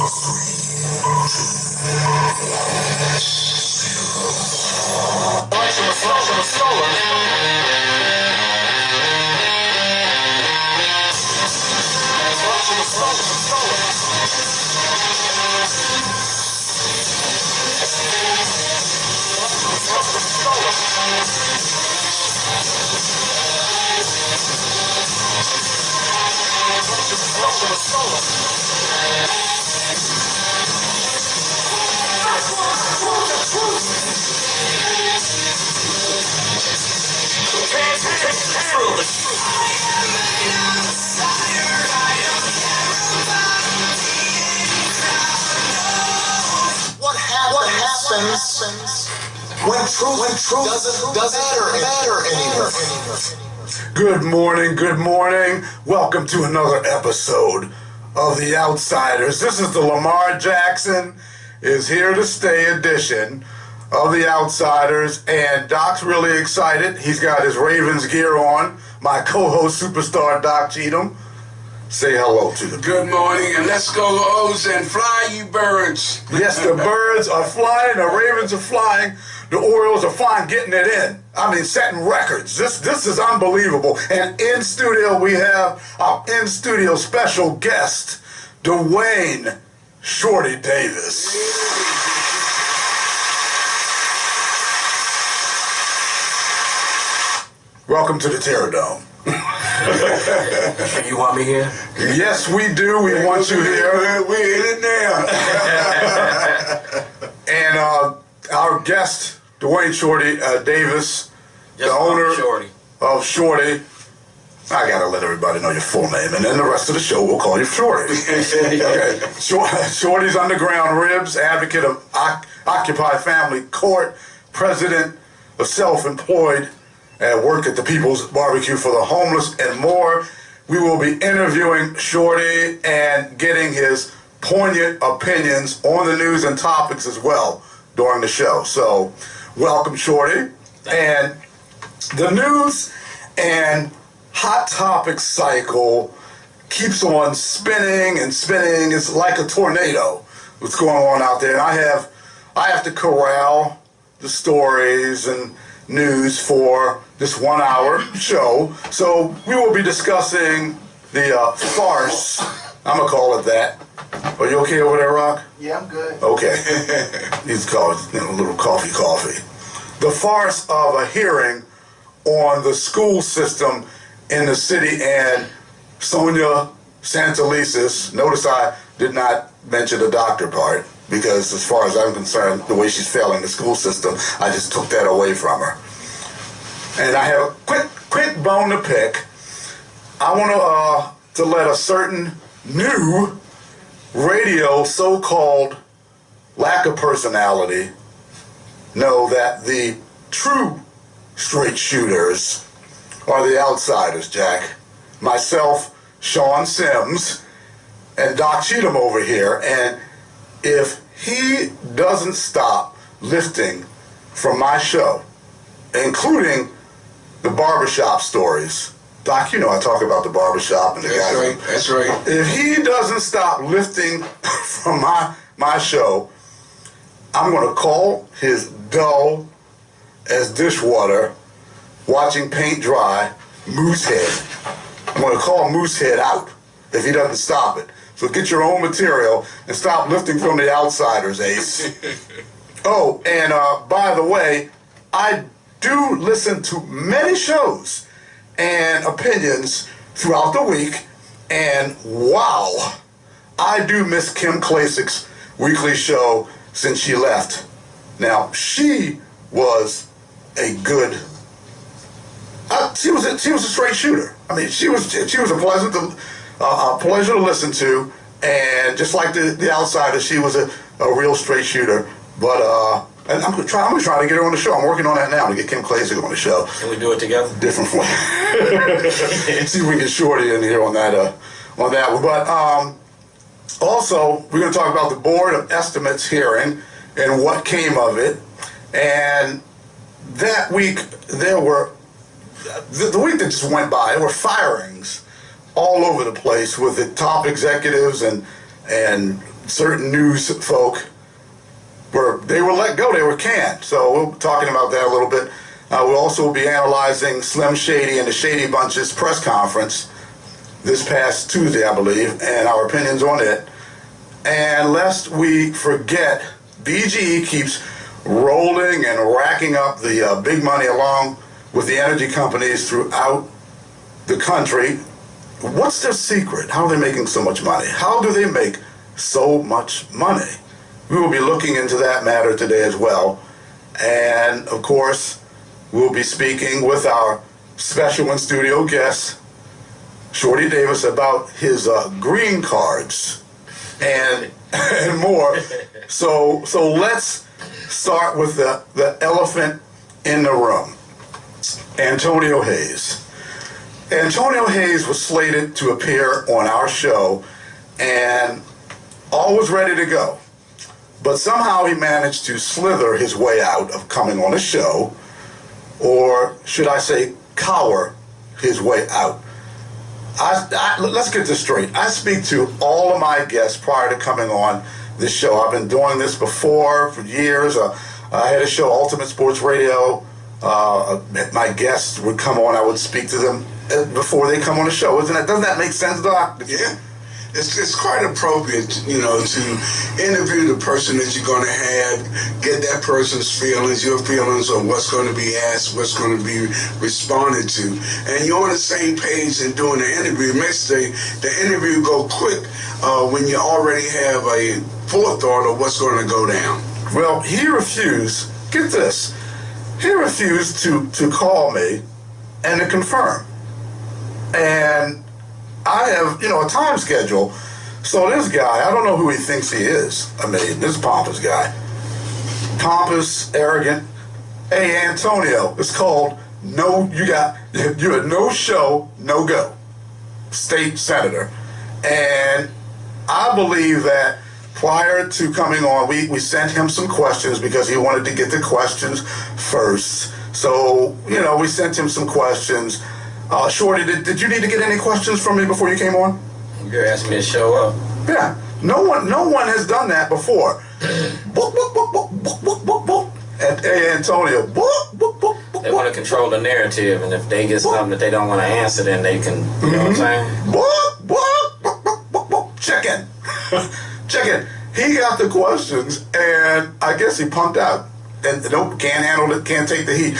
What happens when truth doesn't matter anymore? Good morning. Welcome to another episode of The Outsiders. This is the Lamar Jackson is Here to Stay edition of The Outsiders, and Doc's really excited. He's got his Ravens gear on. My co-host, superstar Doc Cheatham. Say hello to them. Good morning, and let's go O's and fly, you birds. Yes, the birds are flying, the Ravens are flying, the Orioles are flying, getting it in. I mean, setting records. This is unbelievable. And in studio, we have our in-studio special guest, Dwayne Shorty Davis. Welcome to the Terror Dome. You want me here? Yes, we do. We want you here. We're in it now. And our guest, Dwayne Shorty Davis, the owner of Shorty. I gotta let everybody know your full name, and then the rest of the show we'll call you Shorty. Okay. Shorty's Underground Ribs, advocate of Occupy Family Court, president of Self-Employed, and work at the People's Barbecue for the Homeless, and more. We will be interviewing Shorty and getting his poignant opinions on the news and topics as well during the show. So, welcome, Shorty. And the news and hot topic cycle keeps on spinning and spinning. It's like a tornado. What's going on out there? And I have to corral the stories and news for this 1 hour show. So we will be discussing the farce. I'm gonna call it that. Are you okay over there, Rock? Yeah, I'm good. Okay. He's called a little coffee. The farce of a hearing on the school system in the city, and Sonia Santelises. Notice I did not mention the doctor part, because as far as I'm concerned, the way she's failing the school system, I just took that away from her. And I have a quick bone to pick. I want to let a certain new radio so-called lack of personality know that the true straight shooters are the outsiders, Jack. Myself, Sean Simms, and Doc Cheatham over here. And if he doesn't stop lifting from my show, including the barbershop stories. Doc, you know I talk about the barbershop and the guys. That's right. If he doesn't stop lifting from my show, I'm going to call his dull as dishwater, watching paint dry, Moosehead. I'm going to call Moosehead out if he doesn't stop it. So get your own material and stop lifting from the outsiders, Ace. Oh, and by the way, I do listen to many shows and opinions throughout the week, and wow, I do miss Kim Klasik's weekly show since she left. Now, she was a good, she was a straight shooter. I mean, she was a pleasure to listen to, and just like the outsiders, she was a real straight shooter. But and I'm trying to get her on the show. I'm working on that now to get Kim Klasik on the show. Can we do it together? Different way. See if we can get Shorty in here on that one. But also, we're going to talk about the Board of Estimates hearing and what came of it. And that week, there were the week that just went by, there were firings all over the place with the top executives and certain news folk were let go, they were canned. So we'll be talking about that a little bit. We'll also be analyzing Slim Shady and the Shady Bunch's press conference this past Tuesday, I believe, and our opinions on it. And lest we forget, BGE keeps rolling and racking up the big money along with the energy companies throughout the country. What's their secret? How are they making so much money? How do they make so much money? We will be looking into that matter today as well. And of course, we'll be speaking with our special in-studio guest, Shorty Davis, about his green cards and more. So let's start with the elephant in the room, Antonio Hayes. Antonio Hayes was slated to appear on our show and all was ready to go. But somehow he managed to slither his way out of coming on the show, or should I say cower his way out. Let's get this straight. I speak to all of my guests prior to coming on this show. I've been doing this before for years. I had a show, Ultimate Sports Radio. My guests would come on. I would speak to them before they come on the show. Doesn't that make sense, Doc? Yeah. It's quite appropriate, to interview the person that you're going to have, get that person's feelings, your feelings on what's going to be asked, what's going to be responded to. And you're on the same page in doing the interview. It makes the interview go quick when you already have a forethought of what's going to go down. Well, he refused, get this, he refused to call me and to confirm. And I have, a time schedule. So this guy, I don't know who he thinks he is. I mean, this pompous guy. Pompous, arrogant. Hey, Antonio, it's called you're a no show, no go. State senator. And I believe that prior to coming on, we sent him some questions because he wanted to get the questions first. So, we sent him some questions. Shorty, did you need to get any questions from me before you came on? You're asking me to show up. Yeah. No one has done that before. And hey, Antonio. They want to control the narrative, and if they get something that they don't want to answer, then they can, you know what I'm saying? Check in. Check in. He got the questions, and I guess he pumped out. And nope, can't handle it, can't take the heat.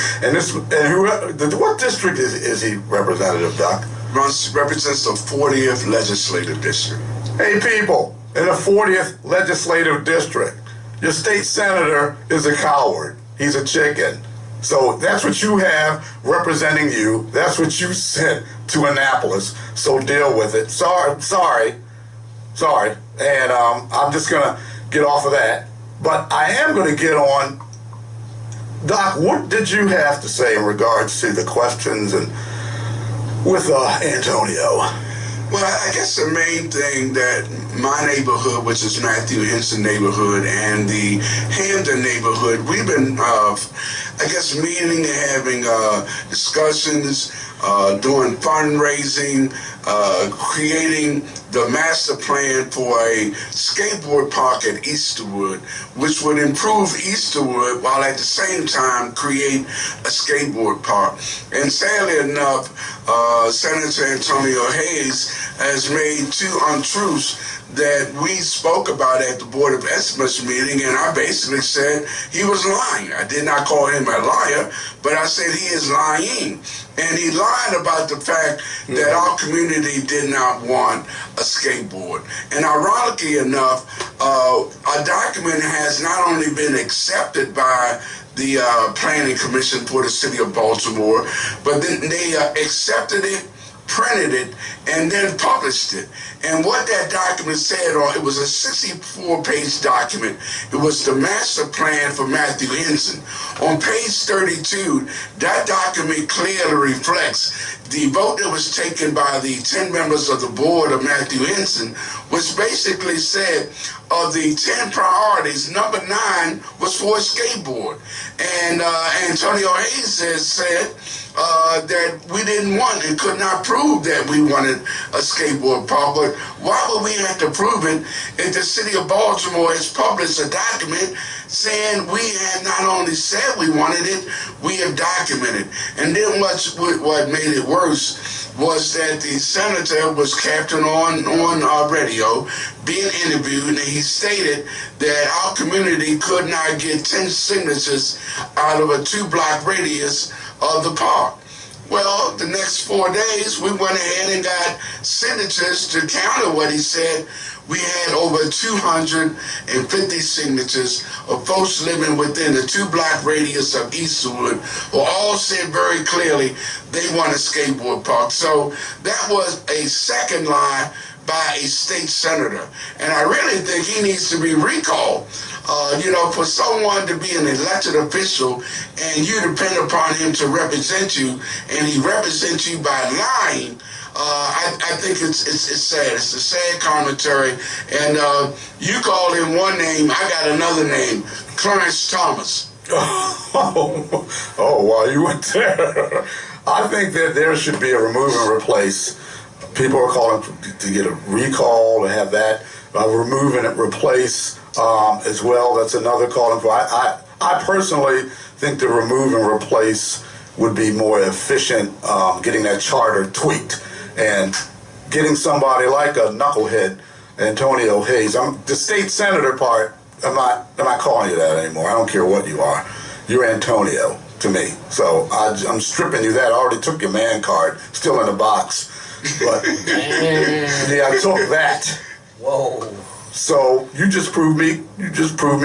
What district is he representative, Doc? Represents the 40th legislative district. Hey, people, in the 40th legislative district, your state senator is a coward. He's a chicken. So that's what you have representing you. That's what you sent to Annapolis. So deal with it. Sorry. And I'm just gonna get off of that. But I am gonna get on. Doc, what did you have to say in regards to the questions and with Antonio? Well, I guess the main thing that my neighborhood, which is Matthew Henson neighborhood, and the Hamden neighborhood, we've been, meeting and having discussions, doing fundraising, creating the master plan for a skateboard park at Easterwood, which would improve Easterwood while at the same time create a skateboard park. And sadly enough, Senator Antonio Hayes has made two untruths that we spoke about at the Board of Estimates meeting, and I basically said he was lying. I did not call him a liar, but I said he is lying. And he lied about the fact that our community did not want a skateboard. And ironically enough, our document has not only been accepted by the Planning Commission for the City of Baltimore, but then they accepted it, printed it, and then published it. And what that document said, it was a 64-page document. It was the master plan for Matthew Henson. On page 32, that document clearly reflects the vote that was taken by the 10 members of the board of Matthew Henson, which basically said of the 10 priorities, number 9 was for a skateboard. And Antonio Hayes said that we didn't want and could not prove that we wanted a skateboard park. But why would we have to prove it if the city of Baltimore has published a document saying we had not only said we wanted it, we have documented. And then what made it worse was that the senator was captured on radio being interviewed, and he stated that our community could not get 10 signatures out of a 2-block radius of the park. Well, the next 4 days, we went ahead and got signatures to counter what he said. We had over 250 signatures of folks living within the 2-block radius of Eastwood who all said very clearly they want a skateboard park. So that was a second lie by a state senator. And I really think he needs to be recalled. For someone to be an elected official and you depend upon him to represent you, and he represents you by lying, I think it's sad. It's a sad commentary. And you called him one name, I got another name, Clarence Thomas. Oh, well, you went there. I think that there should be a remove and replace. People are calling to get a recall, to have that remove and replace as well. That's another calling for. I personally think the remove and replace would be more efficient, getting that charter tweaked and getting somebody like a knucklehead, Antonio Hayes. The state senator part, I'm not calling you that anymore. I don't care what you are. You're Antonio to me. So I'm stripping you that. I already took your man card, still in the box. But yeah, I took that. Whoa. So you just proved me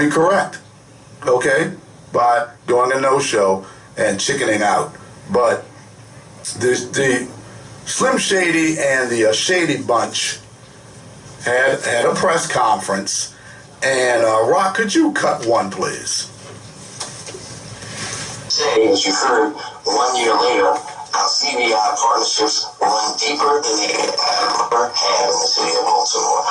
correct. Okay? By doing a no-show and chickening out. But the Slim Shady and the Shady Bunch had a press conference, and Rock, could you cut one, please? As you heard, 1 year later, our CBI partnerships run deeper than they ever have in the city of Baltimore.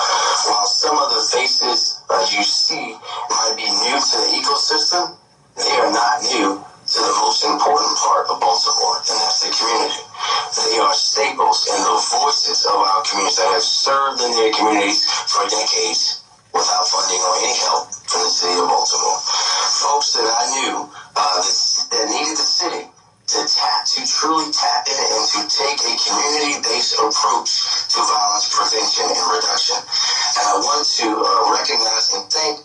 While some of the faces you see might be new to the ecosystem, they are not new to the most important part of Baltimore, and that's the community. They are staples and the voices of our communities that have served in their communities for decades without funding or any help from the city of Baltimore. Folks that I knew that needed the city to truly tap in and to take a community-based approach to violence prevention and reduction. And I want to recognize and thank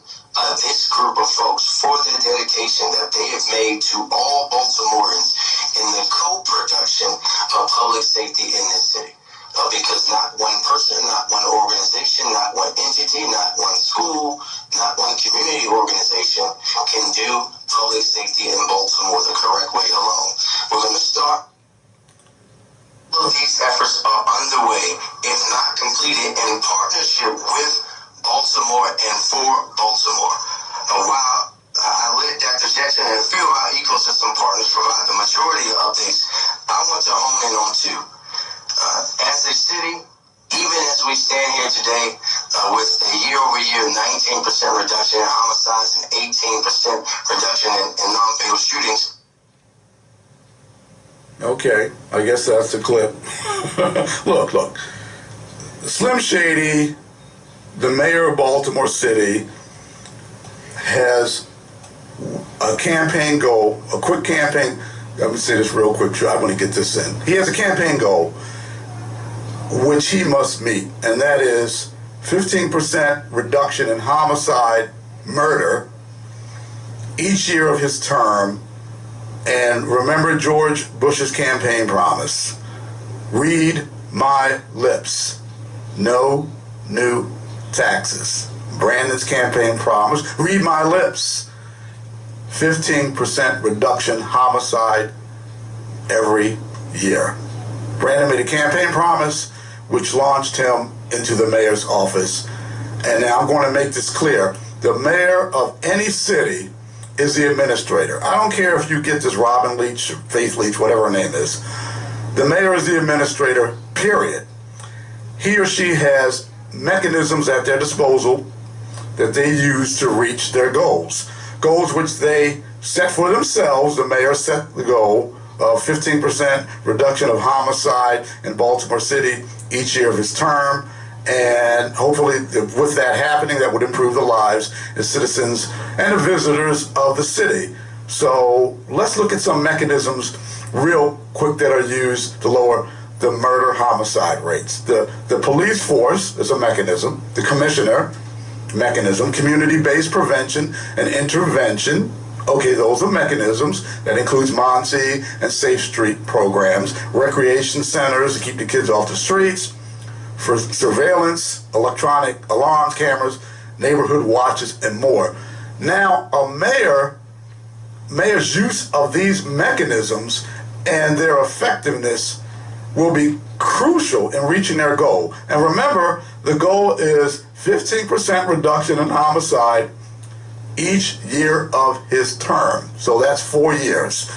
this group of folks for their dedication that they have made to all Baltimoreans in the co-production of public safety in this city. Because not one person, not one organization, not one entity, not one school, not one community organization can do public safety in Baltimore the correct way alone. We're going to start. All of these efforts are underway, if not completed, in partnership with Baltimore and for Baltimore. While I let Dr. Jackson and a few of our ecosystem partners provide the majority of updates, I want to hone in on two. As a city, even as we stand here today with a year-over-year 19% reduction in homicides and 18% reduction in non-fatal shootings. Okay, I guess that's the clip. Look. Slim Shady, the mayor of Baltimore City, has a campaign goal, a quick campaign. Let me say this real quick. I want to get this in. He has a campaign goal which he must meet, and that is 15% reduction in homicide, murder, each year of his term. And remember George Bush's campaign promise. Read my lips. No new taxes. Brandon's campaign promise. Read my lips. 15% reduction homicide every year. Brandon made a campaign promise which launched him into the mayor's office. And now I'm going to make this clear. The mayor of any city is the administrator. I don't care if you get this Robin Leach or Faith Leach, whatever her name is. The mayor is the administrator, period. He or she has mechanisms at their disposal that they use to reach their goals. Goals which they set for themselves. The mayor set the goal of 15% reduction of homicide in Baltimore City each year of his term. And hopefully with that happening, that would improve the lives of citizens and the visitors of the city. So let's look at some mechanisms real quick that are used to lower the murder homicide rates. The police force is a mechanism, the commissioner mechanism, community-based prevention and intervention. Okay, those are mechanisms. That includes Monty and Safe Street programs, recreation centers to keep the kids off the streets, for surveillance, electronic alarms, cameras, neighborhood watches, and more. Now, a mayor's use of these mechanisms and their effectiveness will be crucial in reaching their goal. And remember, the goal is 15% reduction in homicide each year of his term. So that's 4 years.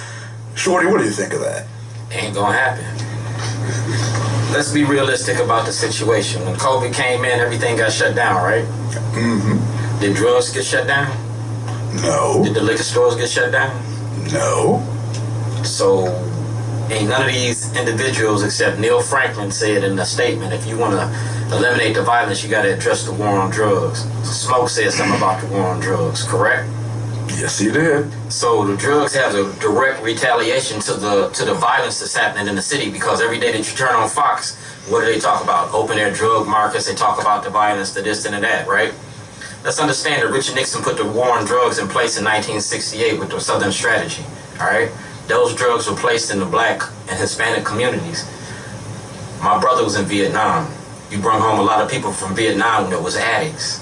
Shorty, what do you think of that? Ain't gonna happen. Let's be realistic about the situation. When COVID came in, everything got shut down, right? Mm-hmm. Did drugs get shut down? No. Did the liquor stores get shut down? No. So ain't none of these individuals except Neil Franklin said in a statement, if you want to eliminate the violence, you got to address the war on drugs. Smoke said something about the war on drugs, correct? Yes, he did. So the drugs have a direct retaliation to the violence that's happening in the city, because every day that you turn on Fox, what do they talk about? Open air drug markets. They talk about the violence, the this and the that, right? Let's understand that Richard Nixon put the war on drugs in place in 1968 with the Southern Strategy, all right? Those drugs were placed in the black and Hispanic communities. My brother was in Vietnam. You brought home a lot of people from Vietnam that was addicts.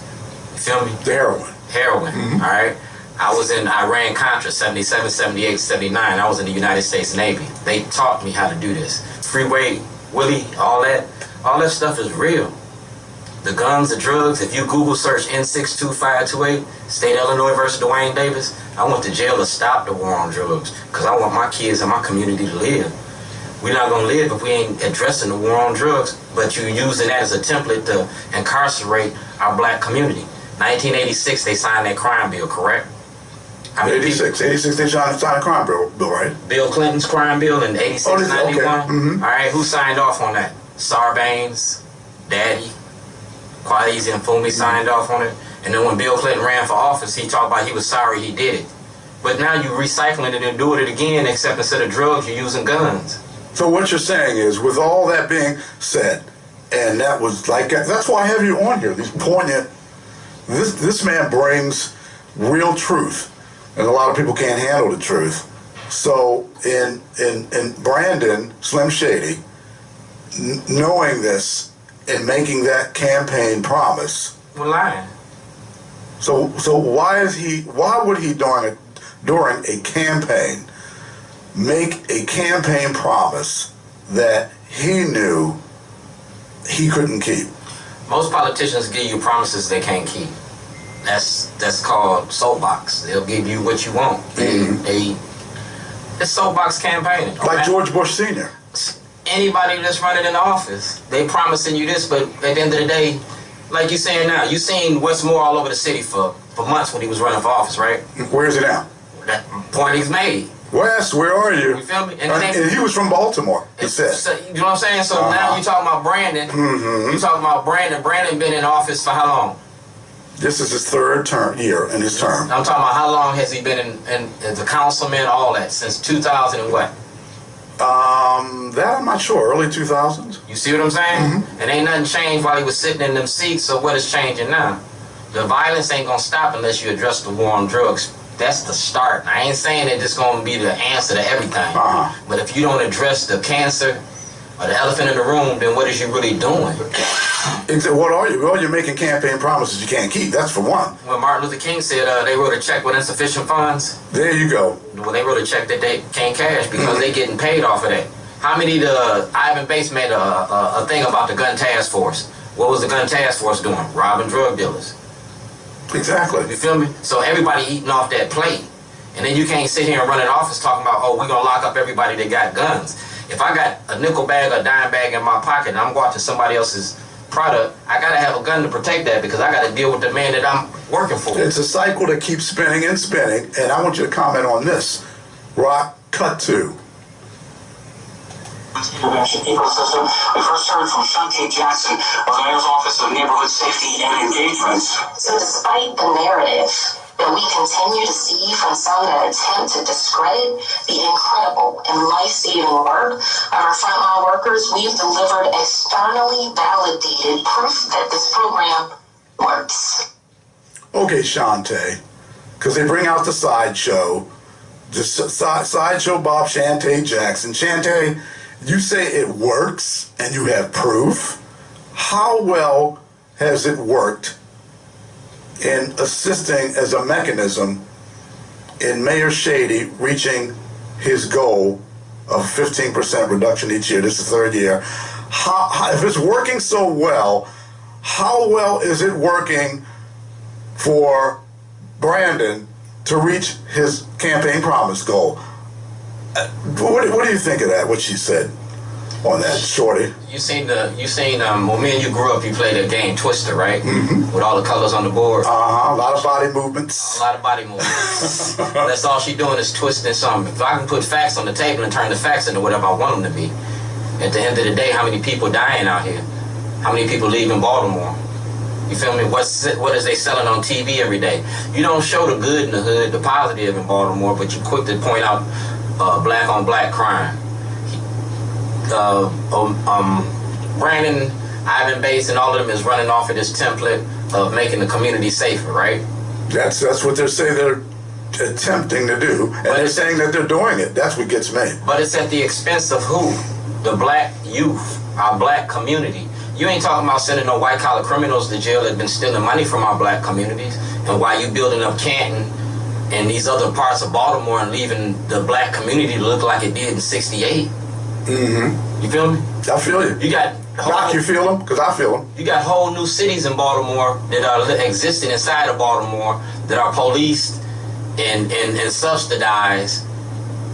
You feel me? Heroin. Heroin, Mm-hmm. all right? I was in Iran-Contra, 77, 78, 79. I was in the United States Navy. They taught me how to do this. Freeway, Willie, all that stuff is real. The guns, the drugs, if you Google search N62528, State of Illinois versus Dwayne Davis, I went to jail to stop the war on drugs because I want my kids and my community to live. We're not going to live if we ain't addressing the war on drugs, but you using that as a template to incarcerate our black community. 1986, they signed that crime bill, correct? 86 they signed a crime bill, right? Bill Clinton's crime bill in 86, okay. 91. Mm-hmm. All right, who signed off on that? Sarbanes, Daddy, Kwesi and Fumi signed off on it. And then when Bill Clinton ran for office, he talked about he was sorry he did it. But now you're recycling it and doing it again, except instead of drugs, you're using guns. So what you're saying is, with all that being said, and that was like, that's why I have you on here, these poignant, this man brings real truth. And a lot of people can't handle the truth. So in Brandon, Slim Shady, knowing this and making that campaign promise. We're lying. So why would he during a campaign make a campaign promise that he knew he couldn't keep? Most politicians give you promises they can't keep. That's called soapbox. They'll give you what you want. It's soapbox campaigning. Like George Bush Sr. Anybody that's running in office, they promising you this, but at the end of the day, like you're saying now, you seen Westmore all over the city for months when he was running for office, right? Where's he now? That point he's made. Wes, where are you? You feel me? And he was from Baltimore, he said. So, you know what I'm saying? So now you talking about Brandon. Mm-hmm. You talking about Brandon. Brandon been in office for how long? This is his third year in his term. I'm talking about how long has he been in as a councilman, all that, since 2000 and what? That I'm not sure. Early 2000s. You see what I'm saying? Mm-hmm. And ain't nothing changed while he was sitting in them seats, so what is changing now? The violence ain't gonna stop unless you address the war on drugs. That's the start. I ain't saying that it's gonna be the answer to everything. But if you don't address the cancer or the elephant in the room, then what is you really doing? What are you? Well, you're making campaign promises you can't keep. That's for one. When Martin Luther King said they wrote a check with insufficient funds. There you go. When they wrote a check that they can't cash because they getting paid off of that. How many Ivan Bates made a thing about the gun task force? What was the gun task force doing? Robbing drug dealers. Exactly. You feel me? So everybody eating off that plate. And then you can't sit here and run an office talking about, oh, we're going to lock up everybody that got guns. If I got a nickel bag or a dime bag in my pocket and I'm watching somebody else's product, I got to have a gun to protect that because I got to deal with the man that I'm working for. It's a cycle that keeps spinning and spinning, and I want you to comment on this. Rock, cut to. Intervention ecosystem. We first heard from Shorty Jackson of the Mayor's Office of Neighborhood Safety and Engagement. So despite the narrative that we continue to see from some that attempt to discredit the incredible and life-saving work of our frontline workers, we've delivered externally validated proof that this program works. Okay, Shantae, because they bring out the sideshow, sideshow Bob Shantae Jackson. Shantae, you say it works and you have proof. How well has it worked in assisting as a mechanism in Mayor Shady reaching his goal of 15% reduction each year? This is the third year. If it's working so well, how well is it working for Brandon to reach his campaign promise goal? What do you think of that, what she said on that, Shorty? You seen when me and you grew up, you played a game, Twister, right? Mm-hmm. With all the colors on the board. A lot of body movements. A lot of body movements. That's all she doing is twisting something. If I can put facts on the table and turn the facts into whatever I want them to be, at the end of the day, how many people dying out here? How many people leaving Baltimore? You feel me? What is they selling on TV every day? You don't show the good in the hood, the positive in Baltimore, but you quick to point out black on black crime. Brandon, Ivan Bates, and all of them is running off of this template of making the community safer, right? That's what they're saying they're attempting to do, and they're saying that they're doing it. That's what gets me. But it's at the expense of who? The black youth, our black community. You ain't talking about sending no white-collar criminals to jail that have been stealing money from our black communities, and why you building up Canton and these other parts of Baltimore and leaving the black community to look like it did in '68. Mm-hmm. You feel me? I feel you. You got Rock, you feel them? Because I feel them. You got whole new cities in Baltimore that are existing inside of Baltimore that are policed and subsidized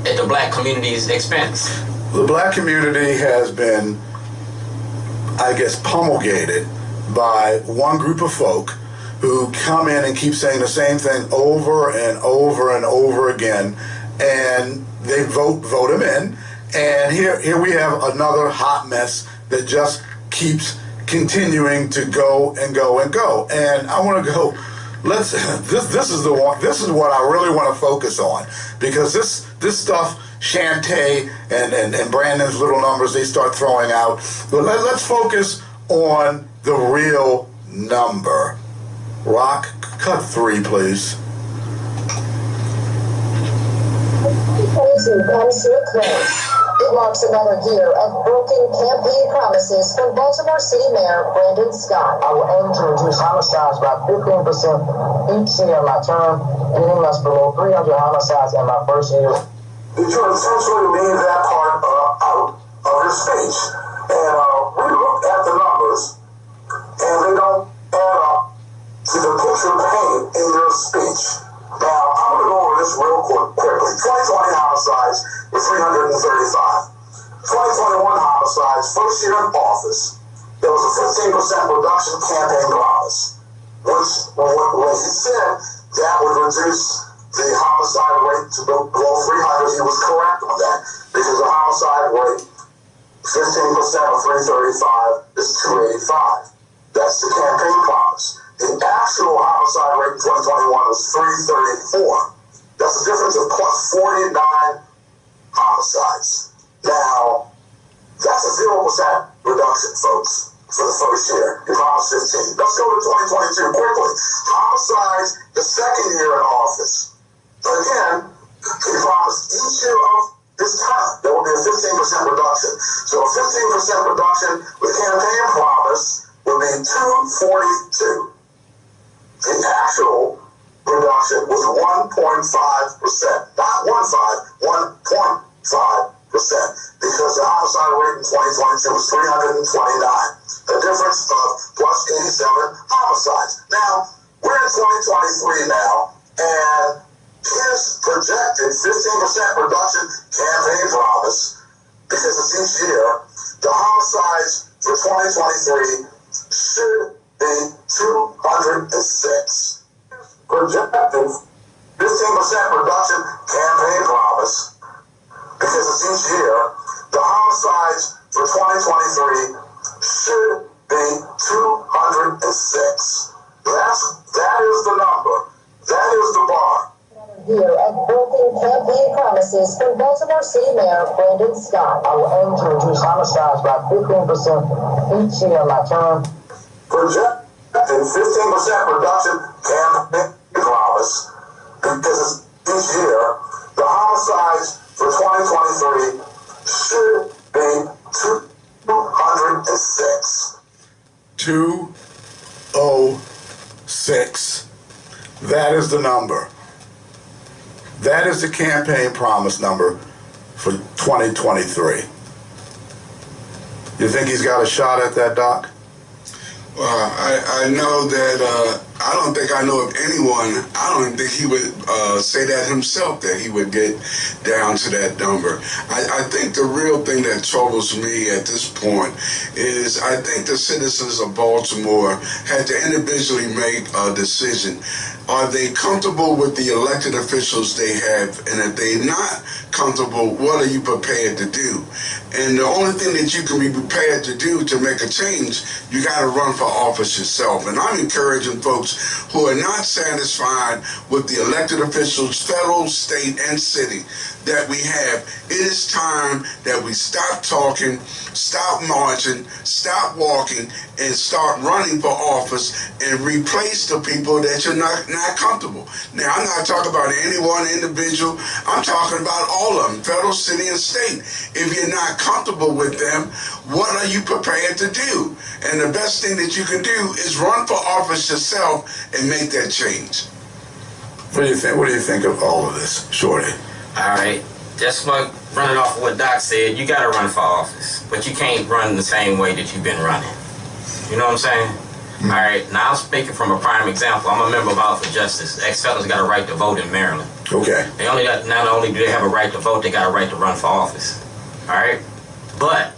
at the black community's expense. The black community has been, I guess, promulgated by one group of folk who come in and keep saying the same thing over and over and over again, and they vote them in. And here we have another hot mess that just keeps continuing to go and go and go. And I want to go. This is the one. This is what I really want to focus on, because this stuff, Shantae and Brandon's little numbers they start throwing out. But let's focus on the real number. Rock, cut 3, please. Comes to a close. It marks another year of broken campaign promises from Baltimore City Mayor Brandon Scott. I will aim to reduce homicides by 15% each year in my term, getting us below 300 homicides in my first year. Did you intentionally leave that part out of your speech? And we looked at the numbers, and they don't add up to the picture paint in your speech. Now, I'm going to go over this real quickly. 2020 homicides were 335. 2021 homicides, first year in office, there was a 15% reduction campaign promise. When he said that would reduce the homicide rate to below 300, he was correct on that, because the homicide rate, 15% of 335 is 285. That's the campaign promise. The actual homicide rate in 2021 was 334. That's a difference of plus 49 homicides. Now, that's a 0% reduction, folks, for the first year. You promised 15. Let's go to 2022 quickly. Homicides, the second year in office. Again, he promised each year of his term there will be a 15% reduction. So a 15% reduction with campaign promise would be 242. The actual reduction was 1.5%. Not 1.5%, because the homicide rate in 2022 was 329. A difference of plus 87 homicides. Now, we're in 2023 now, and his projected 15% reduction campaign promise, because it's each year, the homicides for 2023 should be 206. projecting 15% reduction campaign promise because it's each year. The homicides for 2023 should be 206. That is the number. That is the bar. Year of broken campaign promises from Baltimore City Mayor Brandon Scott. I will aim to reduce homicides by 15% each year in my term. Projecting 15% reduction campaign promise because it's each year. The homicides for 2023 should be 206. 206. That is the number. That is the campaign promise number for 2023. You think he's got a shot at that, Doc? Well, I know that I don't think I know of anyone. I don't even think he would say that himself, that he would get down to that number. I think the real thing that troubles me at this point is I think the citizens of Baltimore had to individually make a decision. Are they comfortable with the elected officials they have? And if they're not comfortable, what are you prepared to do? And the only thing that you can be prepared to do to make a change, you got to run for office yourself. And I'm encouraging folks who are not satisfied with the elected officials, federal, state, and city that we have. It is time that we stop talking, stop marching, stop walking, and start running for office and replace the people that you're not comfortable. Now, I'm not talking about any one individual. I'm talking about all of them, federal, city, and state. If you're not comfortable with them, what are you prepared to do? And the best thing that you can do is run for office yourself and make that change. What do you think? What do you think of all of this, Shorty? All right, just like running off of what Doc said, you got to run for office, but you can't run the same way that you've been running. You know what I'm saying? Mm-hmm. All right, now I'm speaking from a prime example. I'm a member of Out for Justice. Ex-felons got a right to vote in Maryland. Okay. Not only do they have a right to vote, they got a right to run for office. All right, but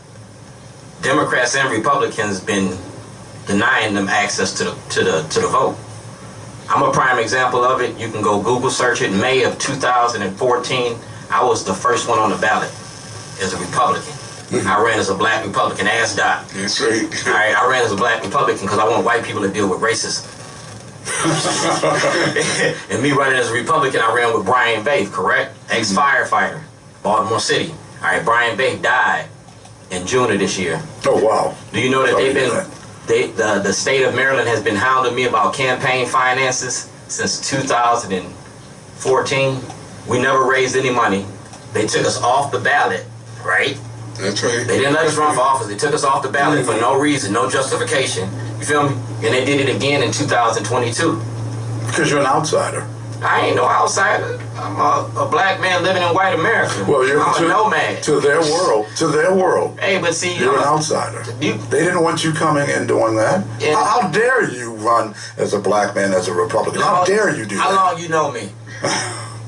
Democrats and Republicans been denying them access to the vote. I'm a prime example of it. You can go Google search it. May of 2014, I was the first one on the ballot as a Republican. Mm-hmm. I ran as a black Republican. Ask Doc. That's right. All right, I ran as a black Republican because I want white people to deal with racism. And me running as a Republican, I ran with Brian Baith, correct? Ex-firefighter, Baltimore City. All right, Brian Baith died in June of this year. Oh, wow. Do you know that the state of Maryland has been hounding me about campaign finances since 2014. We never raised any money. They took us off the ballot, right? That's right. They didn't let us run for office. They took us off the ballot for no reason, no justification. You feel me? And they did it again in 2022. Because you're an outsider. I ain't no outsider. I'm a black man living in white America. Well, I'm a nomad. To their world. To their world. Hey, but see, you're an outsider. They didn't want you coming and doing that. How dare you run as a black man as a Republican? How dare you do that? How long you know me?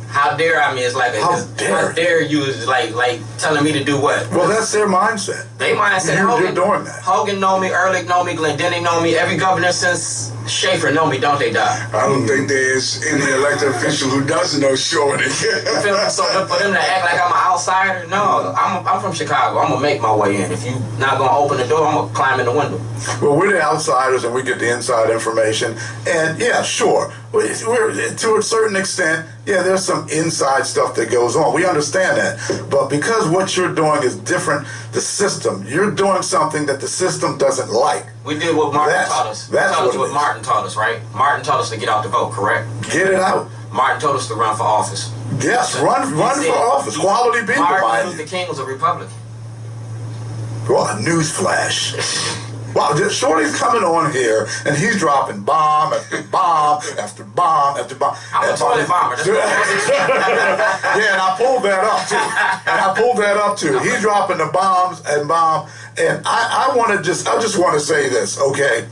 How dare I mean? It's like how dare you is like telling me to do what? Well, that's their mindset. They mindset. You're doing that. Hogan know me, Ehrlich know me, Glendenning know me. Every governor since Schaefer know me, don't they, Doc? I don't think there's any elected official who doesn't know Shorty. You feel me? So for them to act like I'm an outsider, no. I'm from Chicago. I'm gonna make my way in. If you not gonna open the door, I'm gonna climb in the window. Well, we're the outsiders, and we get the inside information. And yeah, sure, we're to a certain extent. Yeah, there's some inside stuff that goes on. We understand that. But because what you're doing is different, the system, you're doing something that the system doesn't like. We did what Martin taught us. That's what Martin taught us, right? Martin taught us to get out the vote, correct? Get it out. Martin told us to run for office. Yes, run for office. Quality people. Martin Luther King was a Republican. Well, a newsflash. Wow, Shorty's coming on here, and he's dropping bomb after bomb after bomb after bomb. I'm a toilet bomber. Yeah, and I pulled that up too. He's dropping the bombs and bomb. And I just want to say this, okay?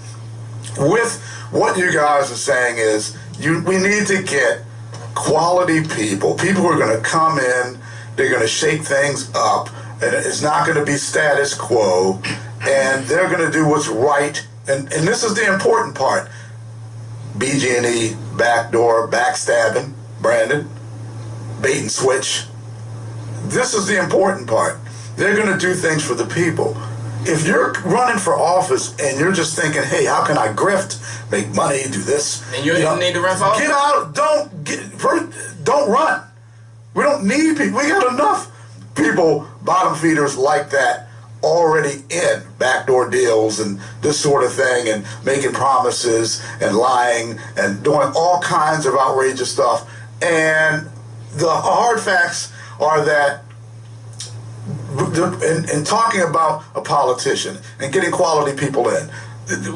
With what you guys are saying is, we need to get quality people who are going to come in, they're going to shake things up, and it's not going to be status quo, and they're going to do what's right. And this is the important part. BG&E, backdoor, backstabbing, Brandon, bait and switch. This is the important part. They're going to do things for the people. If you're running for office and you're just thinking, hey, how can I grift, make money, do this? And you don't need to run for office? Get out. Don't run. We don't need people. We got enough people, bottom feeders like that, already in backdoor deals and this sort of thing, and making promises and lying and doing all kinds of outrageous stuff. And the hard facts are that in talking about a politician and getting quality people in,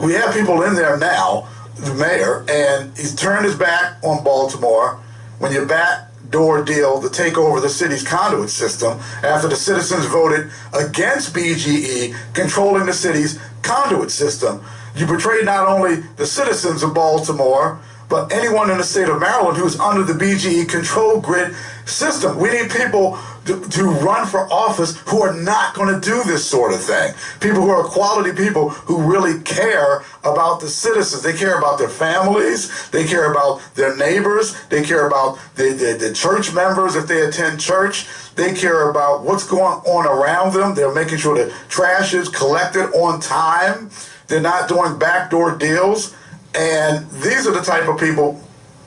we have people in there now, the mayor, and he's turned his back on Baltimore. When you backdoor deal to take over the city's conduit system after the citizens voted against BGE controlling the city's conduit system, you betrayed not only the citizens of Baltimore, but anyone in the state of Maryland who's under the BGE control grid system. We need people to run for office who are not going to do this sort of thing. People who are quality people who really care about the citizens. They care about their families. They care about their neighbors. They care about the church members if they attend church. They care about what's going on around them. They're making sure the trash is collected on time. They're not doing backdoor deals. And these are the type of people,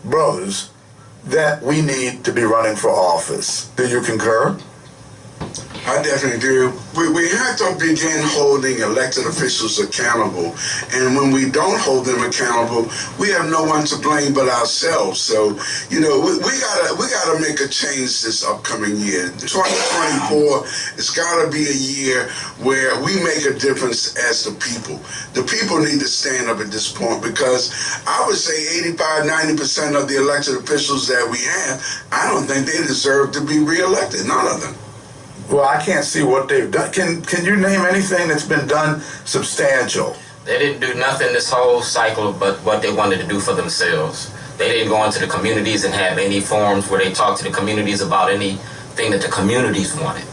brothers, that we need to be running for office. Do you concur? I definitely do. We have to begin holding elected officials accountable. And when we don't hold them accountable, we have no one to blame but ourselves. So, you know, we gotta make a change this upcoming year. 2024, it's gotta be a year where we make a difference as the people. The people need to stand up at this point, because I would say 85, 90% of the elected officials that we have, I don't think they deserve to be reelected. None of them. Well, I can't see what they've done. Can you name anything that's been done substantial? They didn't do nothing this whole cycle but what they wanted to do for themselves. They didn't go into the communities and have any forums where they talk to the communities about anything that the communities wanted.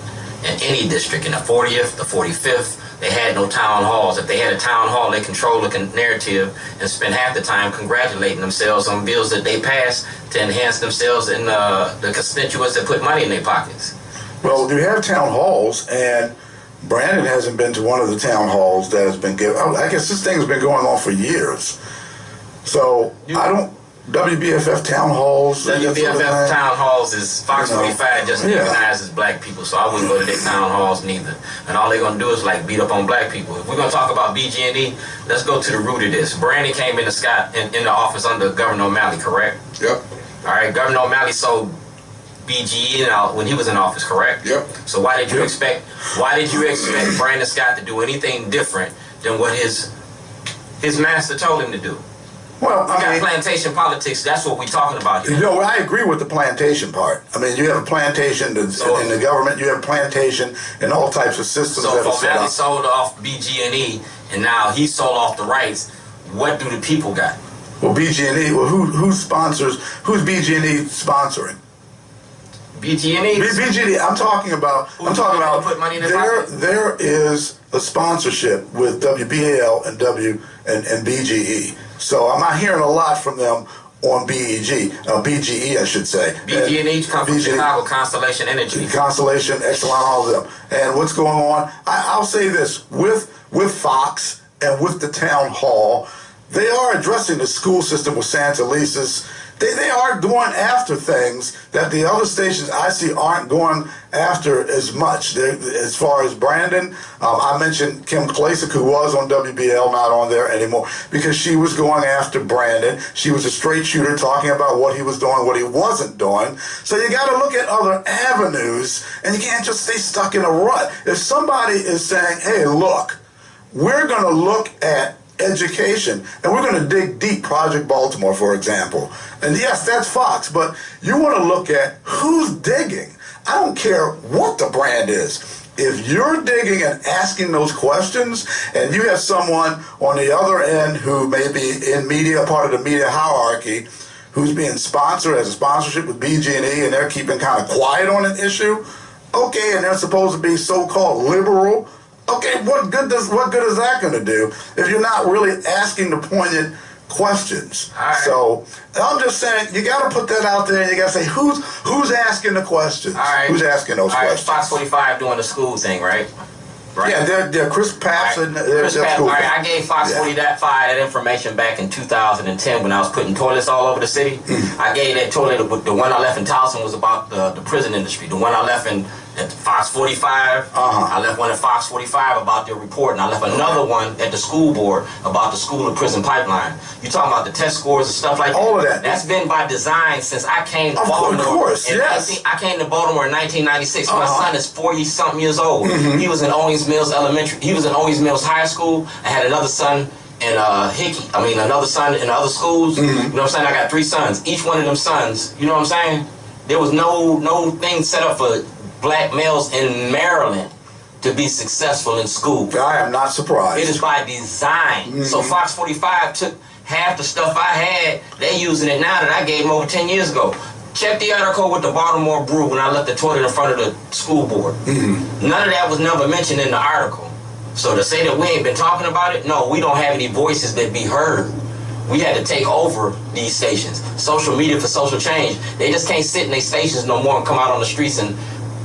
In any district, in the 40th, the 45th, they had no town halls. If they had a town hall, they controlled the narrative and spent half the time congratulating themselves on bills that they passed to enhance themselves and the constituents that put money in their pockets. Well, you have town halls, and Brandon hasn't been to one of the town halls that has been given. I guess this thing has been going on for years. So, WBFF town halls. WBFF town halls is Fox 45 just recognizes black people, so I wouldn't go to their town halls neither. And all they're going to do is like beat up on black people. If we're going to talk about BG&E, let's go to the root of this. Brandon came in the office under Governor O'Malley, correct? Yep. All right, Governor O'Malley sold BGE out when he was in office, correct? Yep. So why did you expect Brandon Scott to do anything different than what his master told him to do? Well, we got plantation politics. That's what we're talking about here. You know, I agree with the plantation part. I mean, you have a plantation in the government. You have plantation in all types of systems. So if O'Malley sold off BG&E and now he sold off the rights, what do the people got? Well, BG&E. Well, who sponsors? Who's BG&E sponsoring? BG&E. BG&E. I'm talking about. Put money in their pocket? There is a sponsorship with WBAL and BGE. So I'm not hearing a lot from them on BGE, I should say. BG&E comes from Chicago, Constellation Energy. Constellation, Exelon, all of them. And what's going on? I'll say this, with Fox and with the town hall, they are addressing the school system with Santa Lisa's. They are going after things that the other stations I see aren't going after as much. As far as Brandon, I mentioned Kim Klasik, who was on WBL, not on there anymore, because she was going after Brandon. She was a straight shooter talking about what he was doing, what he wasn't doing. So you got to look at other avenues, and you can't just stay stuck in a rut. If somebody is saying, hey, look, we're going to look at education, and we're going to dig deep. Project Baltimore, for example. And yes, that's Fox, but you want to look at who's digging. I don't care what the brand is. If you're digging and asking those questions, and you have someone on the other end who may be in media, part of the media hierarchy, who's being sponsored, as a sponsorship with BG&E, and they're keeping kind of quiet on an issue, okay, and they're supposed to be so-called liberal. Okay, what good is that going to do if you're not really asking the poignant questions. All right. So I'm just saying, you got to put that out there, and you got to say, who's asking the questions? All right. Who's asking those questions? Fox 45 doing the school thing, right? Right. Yeah, they're Chris Papps and Chris Papps. school. All right, I gave Fox 45 that information back in 2010 when I was putting toilets all over the city. I gave that toilet, the one I left in Towson was about the prison industry. The one I left at Fox 45, I left one at Fox 45 about their report, and I left another one at the school board about the school and prison pipeline. You talking about the test scores and stuff like that? All of that. That's been by design since I came to Baltimore. Of course, yes. I came to Baltimore in 1996. My son is 40-something years old. He was in Owings Mills Elementary. He was in Owings Mills High School. I had another son in another son in other schools. You know what I'm saying? I got 3 sons. Each one of them sons, you know what I'm saying? There was no thing set up for black males in Maryland to be successful in school. I am not surprised. It is by design. So Fox 45 took half the stuff I had. They using it now that I gave them over 10 years ago. Check the article with the Baltimore Brew when I left the toilet in front of the school board. None of that was never mentioned in the article. So to say that we ain't been talking about it, no, we don't have any voices that be heard. We had to take over these stations. Social media for social change. They just can't sit in their stations no more and come out on the streets and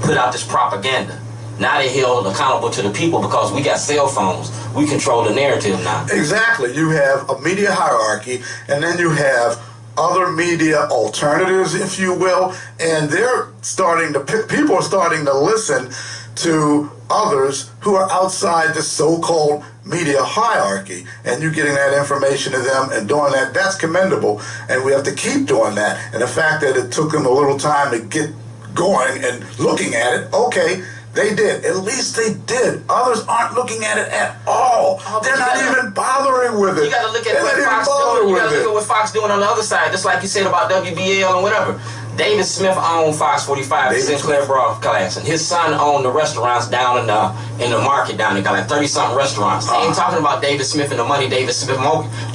put out this propaganda. Now they're held accountable to the people because we got cell phones. We control the narrative now. Exactly. You have a media hierarchy, and then you have other media alternatives, if you will, and they're starting to people are starting to listen to others who are outside the so-called media hierarchy, and you getting that information to them and doing that, that's commendable, and we have to keep doing that. And the fact that it took them a little time to get going and looking at it, okay, they did. At least they did. Others aren't looking at it at all. They're not even bothering with it. You got to look at what Fox doing. You got to look at what Fox doing on the other side. Just like you said about WBL and whatever. David Smith owned Fox 45, the Sinclair broadcast, and his son owned the restaurants down in the market down there. Got like 30-something restaurants. They ain't talking about David Smith and the money David Smith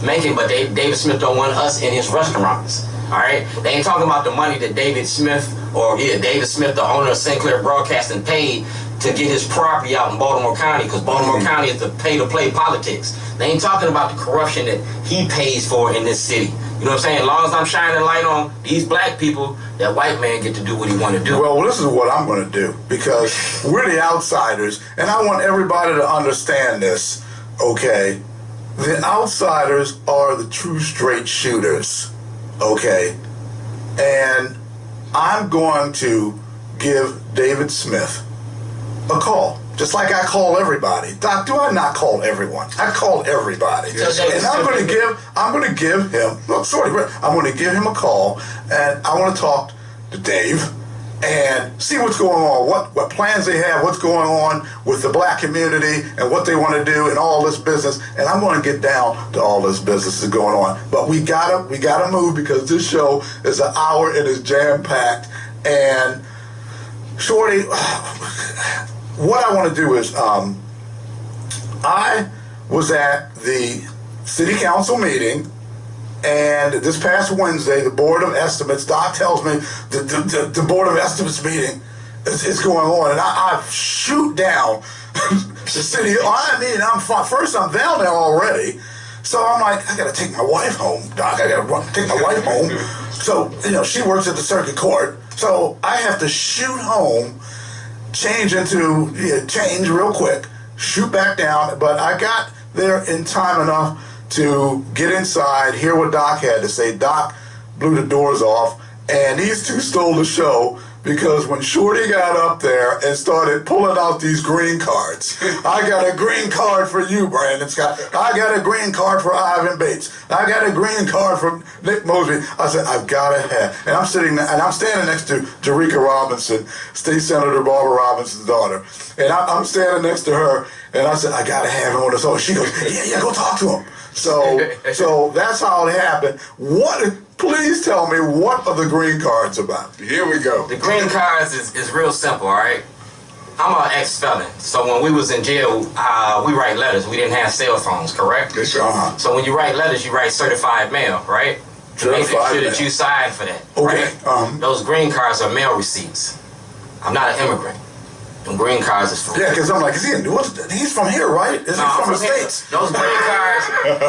making, but David Smith don't want us in his restaurants. All right, they ain't talking about the money that David Smith, David Smith, the owner of Sinclair Broadcasting, paid to get his property out in Baltimore County, because Baltimore County is the pay-to-play politics. They ain't talking about the corruption that he pays for in this city. You know what I'm saying? As long as I'm shining light on these black people, that white man get to do what he want to do. Well, this is what I'm going to do, because we're the outsiders, and I want everybody to understand this, okay? The outsiders are the true straight shooters, okay? And I'm going to give David Smith a call, just like I call everybody. Doc, do I not call everyone? I call everybody. Yes, and I'm going to give him, look, sorry, I'm going to give him a call, and I want to talk to Dave and see what's going on, what plans they have, what's going on with the black community and what they want to do and all this business. And I'm going to get down to all this business that's going on. But we gotta move, because this show is an hour and it's jam-packed. And Shorty, what I want to do is, I was at the city council meeting, and this past Wednesday, the Board of Estimates, Doc tells me the Board of Estimates meeting is going on, and I shoot down the city. First I'm down there already, so I'm like, I got to take my wife home, Doc. I got to take my wife home. So, she works at the circuit court, so I have to shoot home, change real quick, shoot back down, but I got there in time enough to get inside, hear what Doc had to say. Doc blew the doors off, and these two stole the show, because when Shorty got up there and started pulling out these green cards, I got a green card for you, Brandon Scott. I got a green card for Ivan Bates. I got a green card for Nick Mosby. I said, I've got to have. And I'm standing next to Jerika Robinson, State Senator Barbara Robinson's daughter. And I'm standing next to her, and I said, I got to have him on the show. She goes, yeah, go talk to him. So that's how it happened. Please tell me, what are the green cards about? Here we go. The green cards is real simple, all right? I'm an ex-felon, so when we was in jail, we write letters. We didn't have cell phones, correct? Yes, sir. So when you write letters, you write certified mail, right? To make sure that you sign for that, okay. Right? Those green cards are mail receipts. I'm not an immigrant. Them green cards is for Yeah, because I'm like, he's from here, right? Is he from the States? Those green cards.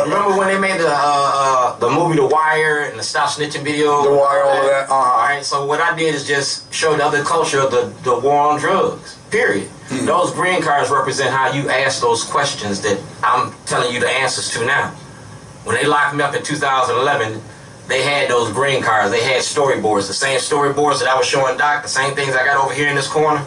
Remember when they made the movie The Wire and the Stop Snitching video? The Wire, all of that. All right. So what I did is just show the other culture of the war on drugs. Period. Those green cards represent how you ask those questions that I'm telling you the answers to now. When they locked me up in 2011. They had those green cards. They had storyboards. The same storyboards that I was showing Doc, the same things I got over here in this corner.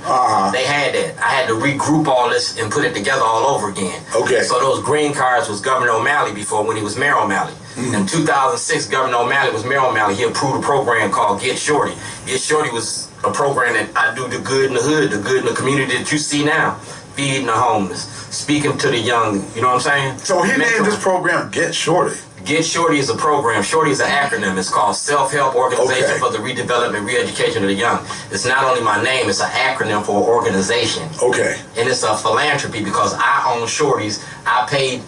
They had that. I had to regroup all this and put it together all over again. Okay. So those green cards was Governor O'Malley before when he was Mayor O'Malley. In 2006, Governor O'Malley was Mayor O'Malley. He approved a program called Get Shorty. Get Shorty was a program that I do the good in the hood, the good in the community that you see now. Feeding the homeless, speaking to the young, you know what I'm saying? So he named this program Get Shorty. Get Shorty is a program. Shorty is an acronym. It's called Self-Help Organization for the Redevelopment, Re-Education of the Young. It's not only my name, it's an acronym for an organization. Okay. And it's a philanthropy because I own Shorty's. I paid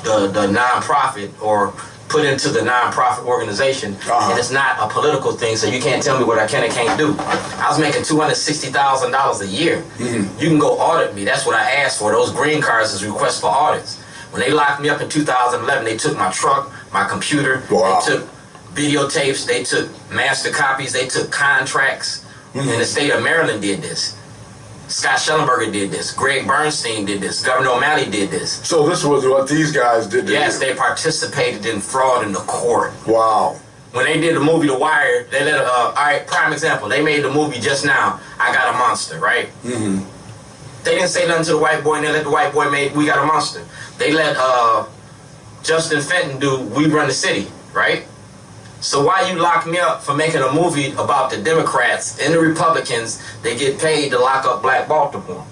the nonprofit or put into the nonprofit organization, and it's not a political thing, so you can't tell me what I can and can't do. I was making $260,000 a year. You can go audit me. That's what I asked for. Those green cards is requests for audits. When they locked me up in 2011, they took my truck, my computer, they took videotapes, they took master copies, they took contracts. And the state of Maryland did this. Scott Schellenberger did this. Greg Bernstein did this. Governor O'Malley did this. So this was what these guys did to Yes, you. they participated in fraud in the court. Wow. When they did the movie The Wire, they let all right, prime example, they made the movie just now, I Got a Monster, right? They didn't say nothing to the white boy, and they let the white boy make We Got a Monster. They let Justin Fenton do We Run the City, right? So why you lock me up for making a movie about the Democrats and the Republicans? They get paid to lock up Black Baltimore.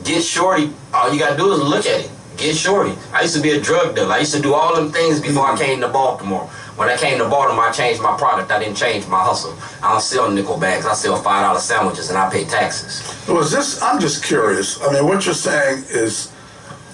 Get Shorty, all you gotta do is look at it. Get Shorty. I used to be a drug dealer. I used to do all them things before I came to Baltimore. When I came to Baltimore, I changed my product. I didn't change my hustle. I don't sell nickel bags. I sell $5 sandwiches, and I pay taxes. I'm just curious. I mean, what you're saying is,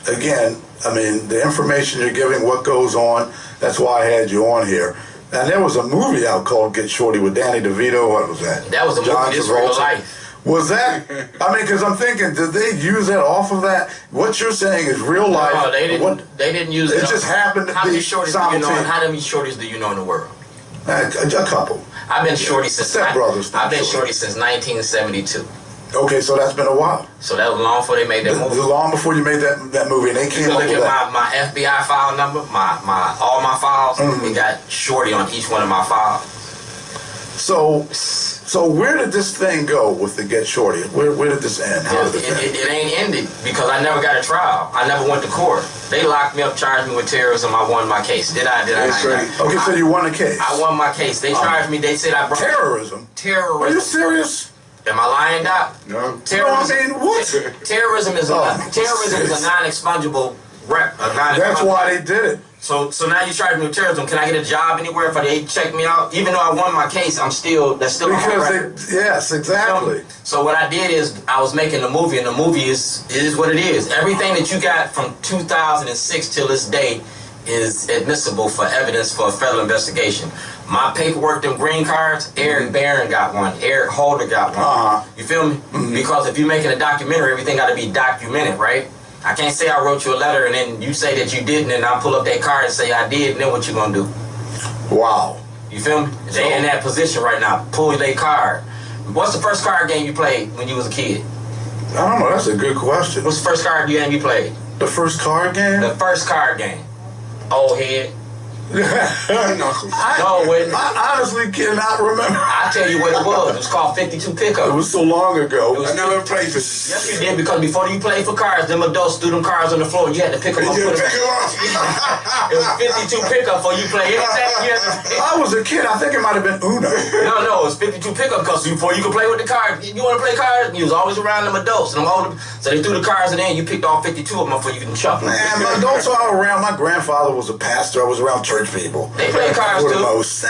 again, I mean, the information you're giving, what goes on, that's why I had you on here. And there was a movie out called Get Shorty with Danny DeVito. What was that? That was a movie, This Real Life. Was that? I mean, because I'm thinking, did they use that off of that? What you're saying is real life. No, they didn't. They didn't use it. It just happened to how be many shorties do you know? How many shorties do you know in the world? A couple. I've been shorty since. Stepbrothers. I've been shorty since 1972. Okay, so that's been a while. So that was long before they made that movie. Long before you made that movie, and they came up with that. Look at my FBI file number, all my files. It got Shorty on each one of my files. So where did this thing go with the Get Shorty? Where did this end? How did it ain't ended because I never got a trial. I never went to court. They locked me up, charged me with terrorism. I won my case. Did I? Okay, so you won the case. I won my case. They charged me. They said I broke terrorism. Terrorism. Are you serious? Am I lying, Doc? No. Terrorism. No, I mean, what? Terrorism is a non-expungible rep. That's why they did it. So now you charge me with terrorism. Can I get a job anywhere if they check me out? Even though I won my case, that's still yes, exactly. So what I did is I was making the movie, and the movie is what it is. Everything that you got from 2006 till this day is admissible for evidence for a federal investigation. My paperwork, them green cards, Eric Barron got one, Eric Holder got one. You feel me? Because if you're making a documentary, everything got to be documented, right? I can't say I wrote you a letter and then you say that you didn't, and I pull up that card and say I did, and then what you gonna do? Wow. You feel me? They in that position right now. Pull their card. What's the first card game you played when you was a kid? I don't know. That's a good question. What's the first card game you played? The first card game? The first card game. Old head. I honestly cannot remember. I'll tell you what it was. It was called 52 Pickup. It was so long ago. I never played for. Yes, you did, because before you played for cards, them adults threw them cards on the floor. You had to pick them up. It was 52 Pickup before you play anything. I was a kid. I think it might have been Uno. No, it was 52 Pickup because before you could play with the cards, you want to play cards, you was always around them adults. And them older, so they threw the cards in there, and you picked all 52 of them before you can shuffle them. Man, my adults were all around. My grandfather was a pastor. I was around church people. They play cards too. No. As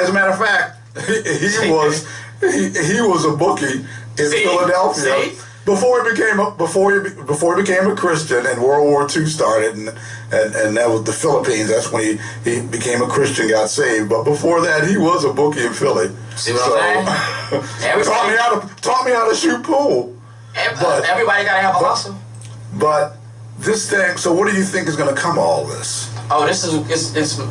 a matter of fact, he was a bookie in Philadelphia. Before he became a Christian and World War II started, and that was the Philippines. That's when he became a Christian, got saved. But before that, he was a bookie in Philly. See what I'm saying? taught me how to shoot pool. Everybody gotta have a hustle. But this thing. So what do you think is going to come of all this? Oh, it's all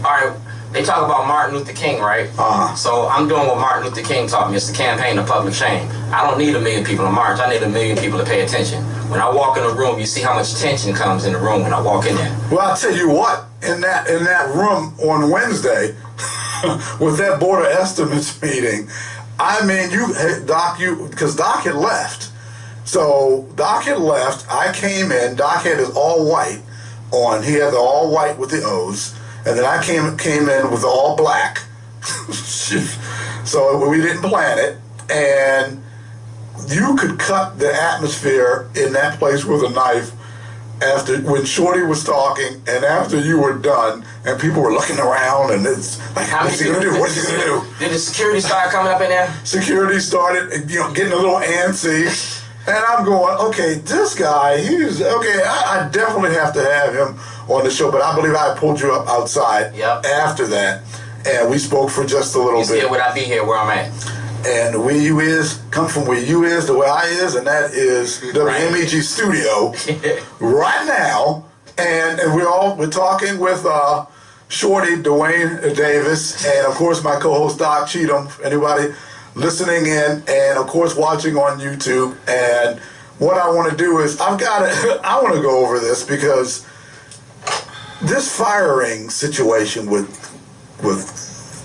right. They talk about Martin Luther King, right? So I'm doing what Martin Luther King taught me. It's the campaign of public shame. I don't need 1 million people to march. I need 1 million people to pay attention. When I walk in a room, you see how much tension comes in the room when I walk in there. Well, I'll tell you what, in that room on Wednesday, with that Board of Estimates meeting, I mean, because Doc had left. So Doc had left. I came in. Doc had his all white on. He had the all white with the O's. And then I came in with all black. So we didn't plan it. And you could cut the atmosphere in that place with a knife when Shorty was talking and after you were done and people were looking around and it's like, what's he gonna do? What's he gonna do? Did the security start coming up in there? Security started, getting a little antsy. And I'm going, okay, this guy, I definitely have to have him on the show, but I believe I pulled you up outside after that, and we spoke for just a little bit. You said, would I be here where I'm at? And where you is, come from where you is to where I is, and that is WMEG Studio right now, and we're talking with Shorty Davis, and of course my co-host Doc Cheatham, anybody listening in, and of course watching on YouTube. And what I want to do is I want to go over this because this firing situation with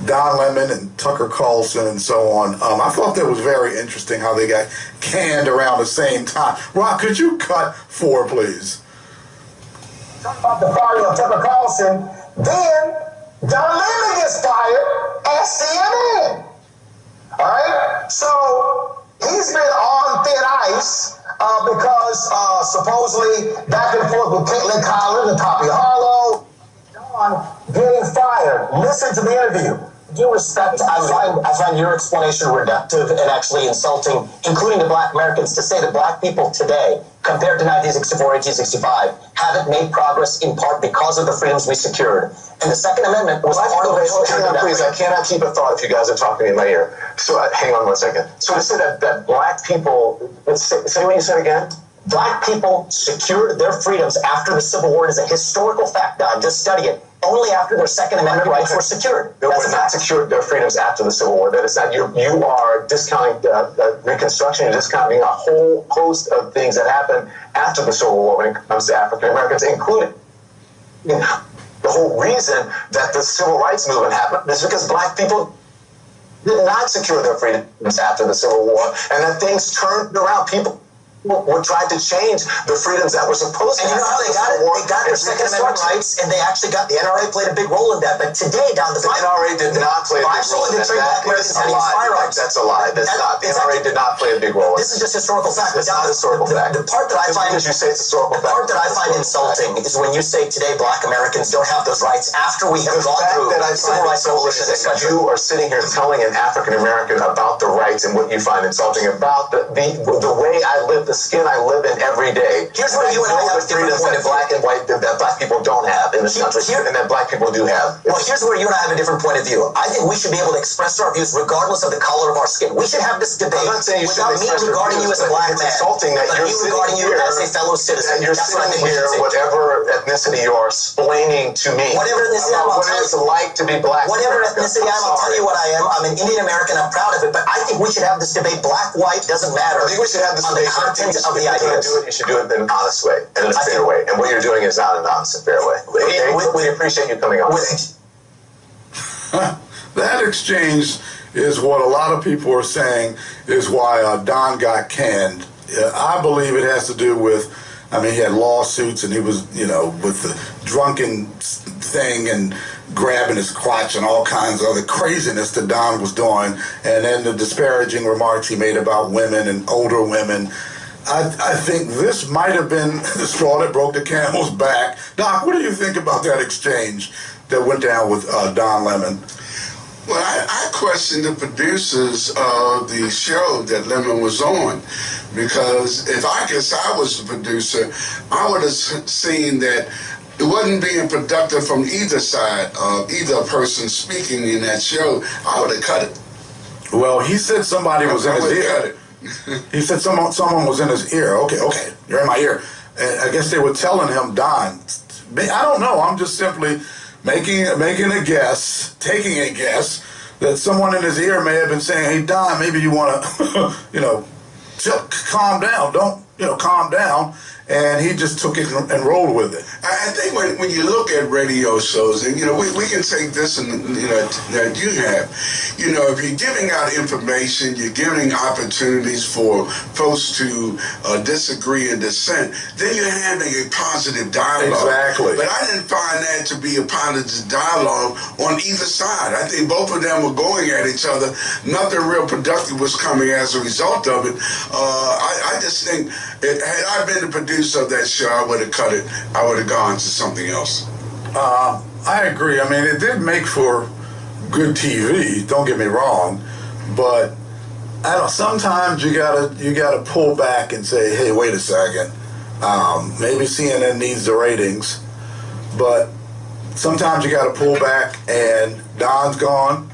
Don Lemon and Tucker Carlson and so on, I thought that was very interesting how they got canned around the same time. Rob, could you cut 4, please? Talk about the firing of Tucker Carlson, then Don Lemon gets fired at CNN. All right, so he's been on thin ice because supposedly back and forth with Caitlin Collins and Poppy Harlow, Don getting fired. Listen to the interview. Due respect, I find your explanation reductive and actually insulting, including to Black Americans, to say that Black people today, compared to 1964, 1865, haven't made progress in part because of the freedoms we secured. And the Second Amendment was part of it. Hang on, please. I cannot keep a thought if you guys are talking in my ear. So hang on 1 second. So to say that Black people, say what you said again? Black people secured their freedoms after the Civil War. Is a historical fact, Don. Just study it. Only after their Second Amendment rights were secured. They were not secured their freedoms after the Civil War. That is not, you are discounting Reconstruction. You're discounting a whole host of things that happened after the Civil War when it comes to African Americans, including the whole reason that the Civil Rights Movement happened is because Black people did not secure their freedoms after the Civil War, and that things turned around. People were trying to change the freedoms that were supposed to. And you know how they got it? They got their Second Amendment rights, and they actually got the NRA played a big role in that. But today, down the NRA did not play a big role in that. That's a lie. That's a lie. That's not. The NRA did not play a big role. This is just historical fact. It's not a historical fact. The part that I find, because you say it's historical fact. The part that I find insulting is when you say today Black Americans don't have those rights after we have gone through civil rights revolution. You are sitting here telling an African American about the rights and what you find insulting about the way I live, the skin I live in every day. Here's where you and I have a different point of view. Black and white that Black people don't have in this country, and that Black people do have. Well, here's where you and I have a different point of view. I think we should be able to express our views regardless of the color of our skin. We should have this debate without me regarding you as a Black man, insulting that but you regarding you as a fellow citizen. And you're sitting here, whatever ethnicity you are, explaining to me whatever ethnicity I'm, what it's like to be Black. Whatever ethnicity I'll tell you what I am. I'm an Indian American. I'm proud of it. But I think we should have this debate. Black, white, doesn't matter. I think we should have this debate. On the content of the ideas. You should do it in an honest way and in a fair way. And what you're doing is not an honest and fair way. We appreciate you coming on. That exchange is what a lot of people are saying is why Don got canned. I believe it has to do with, he had lawsuits and he was, with the drunken thing and grabbing his crotch and all kinds of other craziness that Don was doing. And then the disparaging remarks he made about women and older women. I think this might have been the straw that broke the camel's back. Doc, what do you think about that exchange that went down with Don Lemon? Well, I questioned the producers of the show that Lemon was on, because if I was the producer, I would have seen that it wasn't being productive from either side of either person speaking in that show. I would have cut it. Well, he said somebody was in his ear. He said someone was in his ear. Okay, you're in my ear. And I guess they were telling him, Don. I don't know. I'm just simply making a guess, taking a guess that someone in his ear may have been saying, "Hey, Don, maybe you want to, calm down. Don't, calm down." And he just took it and rolled with it. I think when you look at radio shows, and we can take this and that you have, if you're giving out information, you're giving opportunities for folks to disagree and dissent, then you're having a positive dialogue. Exactly. But I didn't find that to be a positive dialogue on either side. I think both of them were going at each other. Nothing real productive was coming as a result of it. I just think had I been the producer of that show, I would have cut it. I would have gone to something else. I agree. I mean, it did make for good TV. Don't get me wrong, but I don't. Sometimes you gotta pull back and say, "Hey, wait a second. Maybe CNN needs the ratings, but sometimes you gotta pull back." And Don's gone.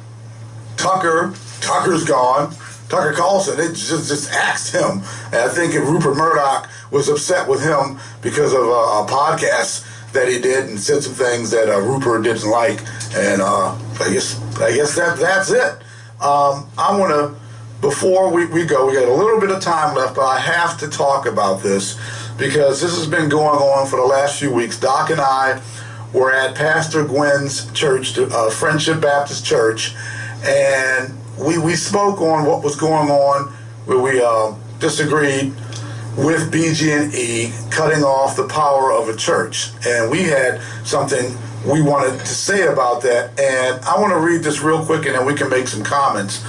Tucker's gone. Tucker Carlson, they just axed him. And I think if Rupert Murdoch was upset with him because of a podcast that he did and said some things that Rupert didn't like. And I guess that's it. I want to, before we go, we got a little bit of time left, but I have to talk about this because this has been going on for the last few weeks. Doc and I were at Pastor Gwen's church, Friendship Baptist Church, and we spoke on what was going on, where we disagreed with BG&E cutting off the power of a church. And we had something we wanted to say about that. And I want to read this real quick and then we can make some comments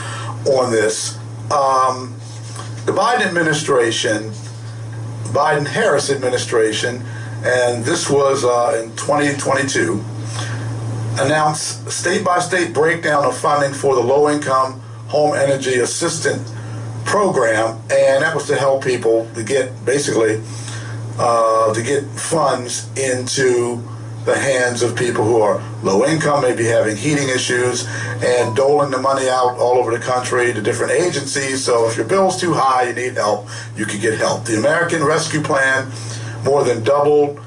on this. The Biden-Harris administration, and this was in 2022, announced state-by-state breakdown of funding for the low-income home energy assistance program, and that was to help people to get funds into the hands of people who are low income, maybe having heating issues, and doling the money out all over the country to different agencies. So if your bill's too high, you need help, you can get help. The American Rescue Plan more than doubled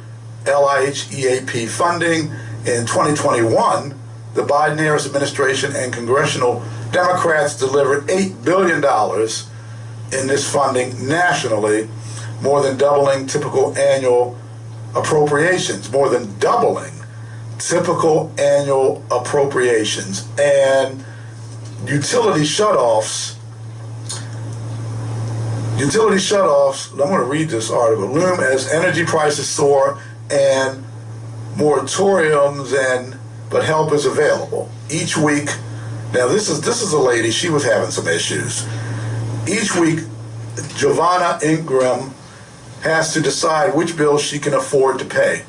LIHEAP funding. In 2021, the Biden-Harris administration and congressional Democrats delivered $8 billion in this funding nationally, more than doubling typical annual appropriations, And utility shutoffs, I'm going to read this article, loom as energy prices soar and moratoriums but help is available. Each week, now this is a lady, she was having some issues. Each week, Giovanna Ingram has to decide which bills she can afford to pay.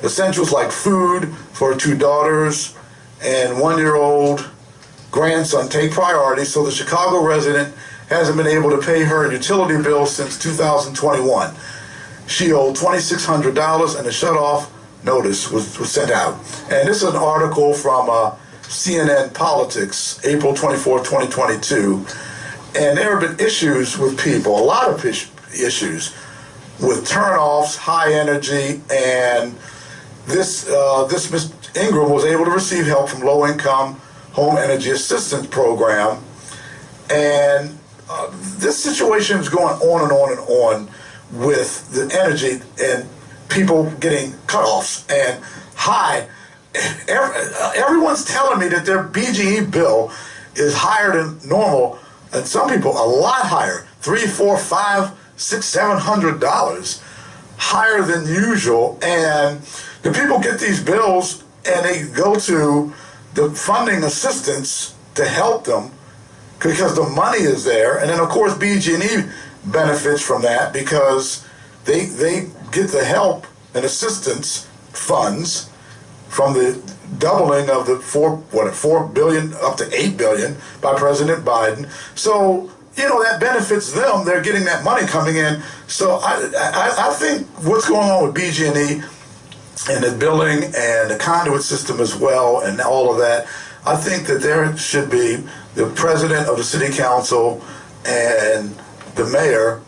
Essentials like food for her 2 daughters and 1-year-old grandson take priority, so the Chicago resident hasn't been able to pay her utility bill since 2021. She owed $2,600 and a shutoff notice was sent out. And this is an article from CNN Politics, April 24, 2022. And there have been issues with people, a lot of issues with turnoffs, high energy, and this Ms. Ingram was able to receive help from low-income home energy assistance program. And this situation is going on and on and on with the energy and people getting cutoffs and high. Everyone's telling me that their BGE bill is higher than normal, and some people a lot higher, $300, $400, $500, $600, $700 higher than usual. And the people get these bills and they go to the funding assistance to help them because the money is there. And then of course BG&E benefits from that because they get the help and assistance funds from the doubling of the 4 billion up to 8 billion by President Biden. So, you know, that benefits them. They're getting that money coming in. So I think what's going on with BG&E and the billing and the conduit system as well and all of that, I think that there should be the president of the city council and the mayor.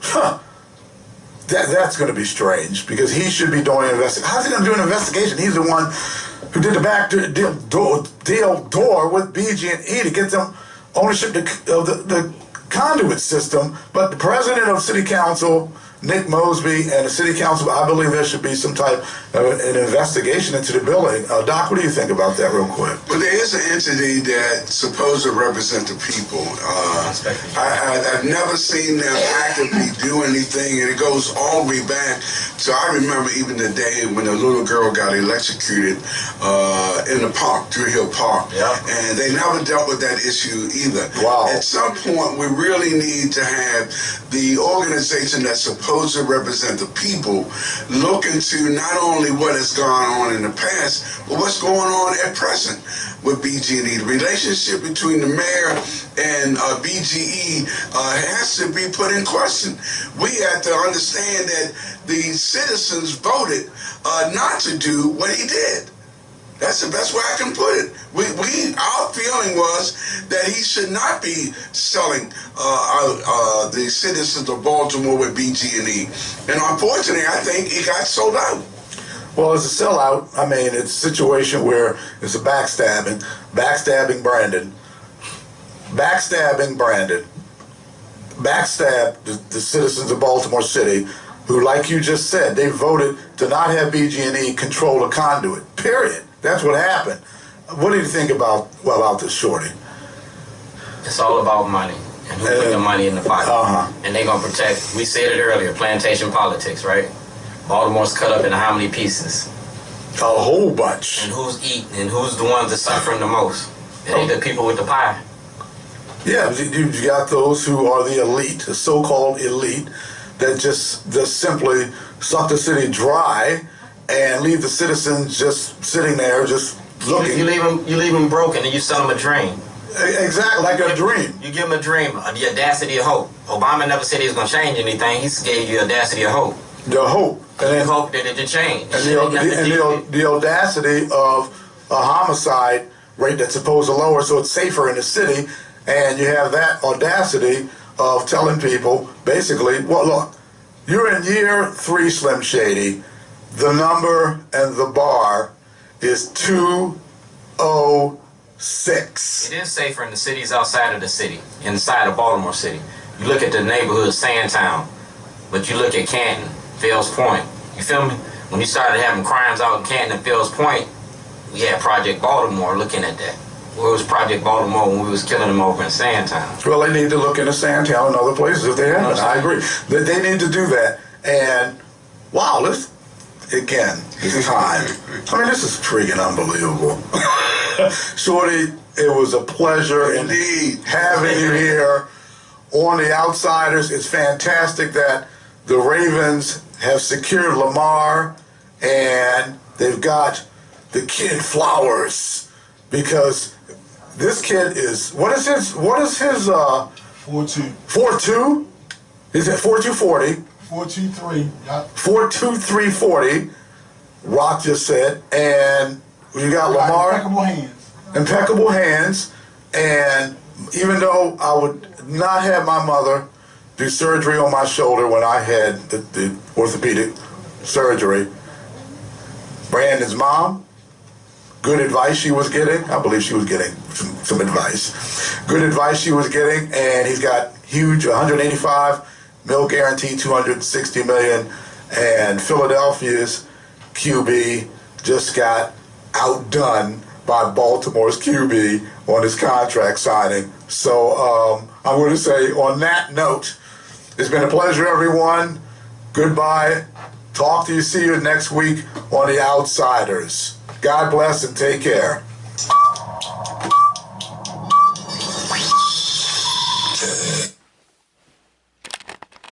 That's going to be strange because he should be doing an investigation. How's he going to do an investigation? He's the one who did the back door with BG&E to get them ownership of the conduit system. But the president of city council, Nick Mosby, and the city council, I believe there should be some type of an investigation into the billing. Doc, what do you think about that real quick? Well, there is an entity that's supposed to represent the people. I've never seen them actively do anything, and it goes all the way back to, I remember even the day when a little girl got electrocuted in the park, Drew Hill Park, and they never dealt with that issue either. Wow. At some point, we really need to have the organization that's supposed to represent the people look into not only what has gone on in the past, but what's going on at present with BG&E. The relationship between the mayor and BGE has to be put in question. We have to understand that the citizens voted not to do what he did. That's the best way I can put it. Our feeling was that he should not be selling the citizens of Baltimore with BG&E. And unfortunately, I think he got sold out. Well, it's a sellout. I mean, it's a situation where it's a backstabbing Brandon, backstab the citizens of Baltimore City, who, like you just said, they voted to not have BG&E control the conduit, period. That's what happened. What do you think about this, Shorty? It's all about money and who put the money in the pocket. And they're going to protect, we said it earlier, plantation politics, right? Baltimore's cut up into how many pieces? A whole bunch. And who's eating and who's the ones that's suffering the most? It ain't the people with the pie. Yeah, you got those who are the elite, the so-called elite, that just simply suck the city dry and leave the citizens just sitting there, just looking. You leave them broken, and you sell them a dream. Exactly, like a dream. You give them a dream, the audacity of hope. Obama never said he was going to change anything. He just gave you audacity of hope. The hope. And then hope that it did change. And the audacity of a homicide rate that's supposed to lower so it's safer in the city, and you have that audacity of telling people, basically, well, look, you're in year 3, Slim Shady. The number and the bar is 206. It is safer in the cities outside of the city, inside of Baltimore City. You look at the neighborhood, Sandtown, but you look at Canton, Fells Point. You feel me? When you started having crimes out in Canton and Fells Point, we had Project Baltimore looking at that. Where was Project Baltimore when we was killing them over in Sandtown? Well, they need to look into Sandtown and other places if they haven't. I agree. They need to do that. And, wow, this time. I mean, this is freaking unbelievable. Shorty, it was a pleasure indeed having you here on The Outsiders. It's fantastic that the Ravens have secured Lamar and they've got the kid Flowers, because this kid is, what is his 4.2? 4.2? Is it 4.240? 4.23. Yep. 4.2340. Rock just said, and you got Lamar. Impeccable hands. And even though I would not have my mother do surgery on my shoulder when I had the orthopedic surgery, Brandon's mom, good advice she was getting. I believe she was getting some advice. Good advice she was getting, and he's got huge 185 mil guaranteed, 260 million, and Philadelphia's QB just got outdone by Baltimore's QB on his contract signing. So I'm going to say, on that note, it's been a pleasure, everyone. Goodbye. Talk to you. See you next week on The Outsiders. God bless and take care.